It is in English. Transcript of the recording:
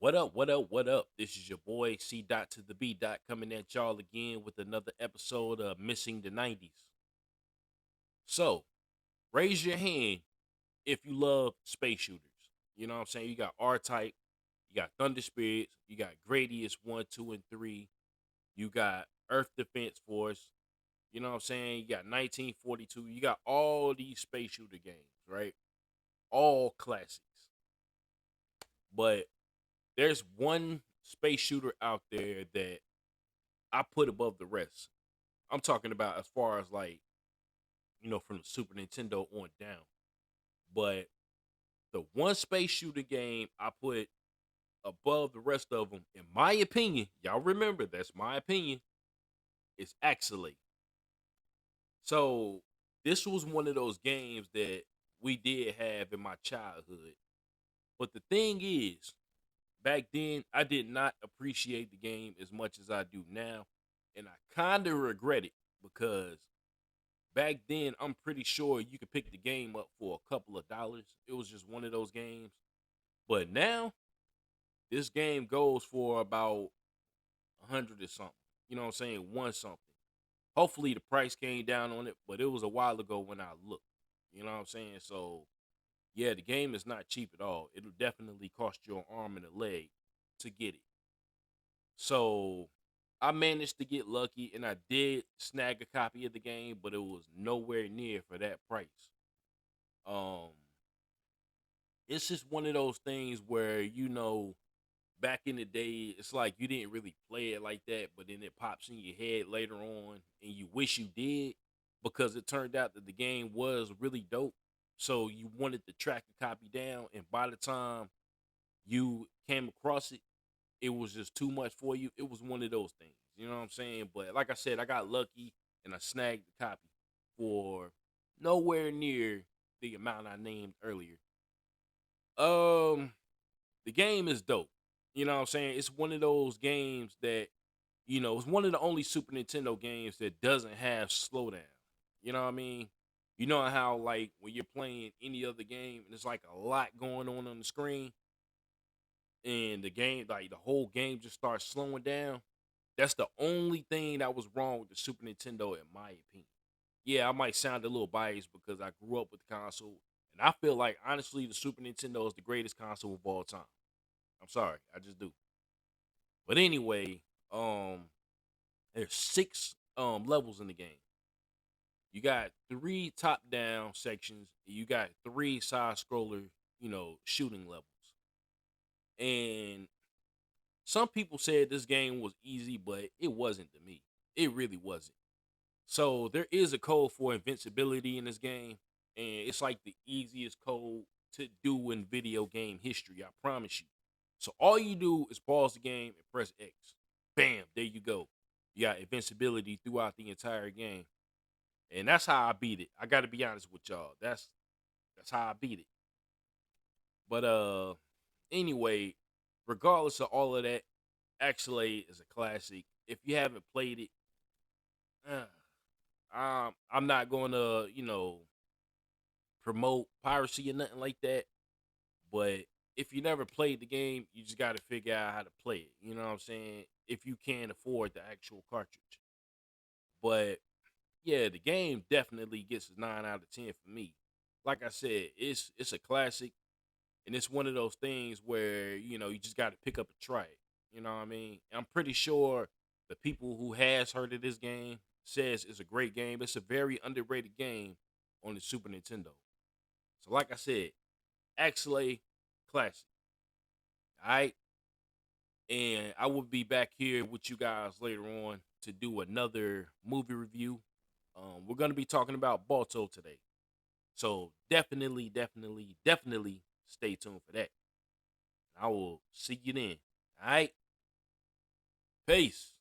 What up? What up? What up? This is your boy C dot to the B dot coming at y'all again with another episode of Missing the 90s. So, raise your hand if you love space shooters. You know what I'm saying? You got R Type, you got Thunder Spirits, you got Gradius 1, 2, and 3, you got Earth Defense Force, you know what I'm saying? You got 1942, you got all these space shooter games, right? All classics. But there's one space shooter out there that I put above the rest. I'm talking about as far as like, from the Super Nintendo on down. But the one space shooter game I put above the rest of them, in my opinion, y'all remember that's my opinion, is Axelay. So this was one of those games that we did have in my childhood. But the thing is, back then I did not appreciate the game as much as I do now. And I kind of regret it because back then I'm pretty sure you could pick the game up for a couple of dollars. It was just one of those games. But now this game goes for about 100 or something. You know what I'm saying? One something. Hopefully the price came down on it, but it was a while ago when I looked. You know what I'm saying? So yeah, the game is not cheap at all. It'll definitely cost you an arm and a leg to get it. So I managed to get lucky and I did snag a copy of the game, but it was nowhere near for that price. Um it's just one of those things where back in the day it's like you didn't really play it like that, but then it pops in your head later on and you wish you did because it turned out that the game was really dope. So you wanted to track a copy down, and by the time you came across it, it was just too much for you. It was one of those things, you know what I'm saying? But like I said, I got lucky and I snagged the copy for nowhere near the amount I named earlier. Um, the game is dope. You know what I'm saying? It's one of those games that, it's one of the only Super Nintendo games that doesn't have slowdown. You know what I mean? You know how like when you're playing any other game and it's like a lot going on the screen and the game, like the whole game just starts slowing down. That's the only thing that was wrong with the Super Nintendo, in my opinion. Yeah, I might sound a little biased because I grew up with the console, and I feel like honestly the Super Nintendo is the greatest console of all time. I'm sorry, I just do. But anyway, there's six levels in the game. You got three top down sections, and you got three side scroller, shooting levels. And some people said this game was easy, but it wasn't to me. It really wasn't. So there is a code for invincibility in this game, and it's like the easiest code to do in video game history. I promise you. So all you do is pause the game and press X. Bam, there you go. You got invincibility throughout the entire game, and that's how I beat it. I got to be honest with y'all. That's how I beat it. But anyway, regardless of all of that, Axelay is a classic. If you haven't played it, I'm not going to, promote piracy or nothing like that. But if you never played the game, you just got to figure out how to play it. You know what I'm saying? If you can't afford the actual cartridge. But yeah, the game definitely gets a 9 out of 10 for me. Like I said, it's a classic, and it's one of those things where you just got to pick up and try it. You know what I mean? I'm pretty sure the people who has heard of this game says it's a great game. It's a very underrated game on the Super Nintendo. So like I said, Axelay classic. All right, and I will be back here with you guys later on to do another movie review. We're gonna be talking about Balto today, so definitely, definitely, definitely stay tuned for that. I will see you then. All right, peace.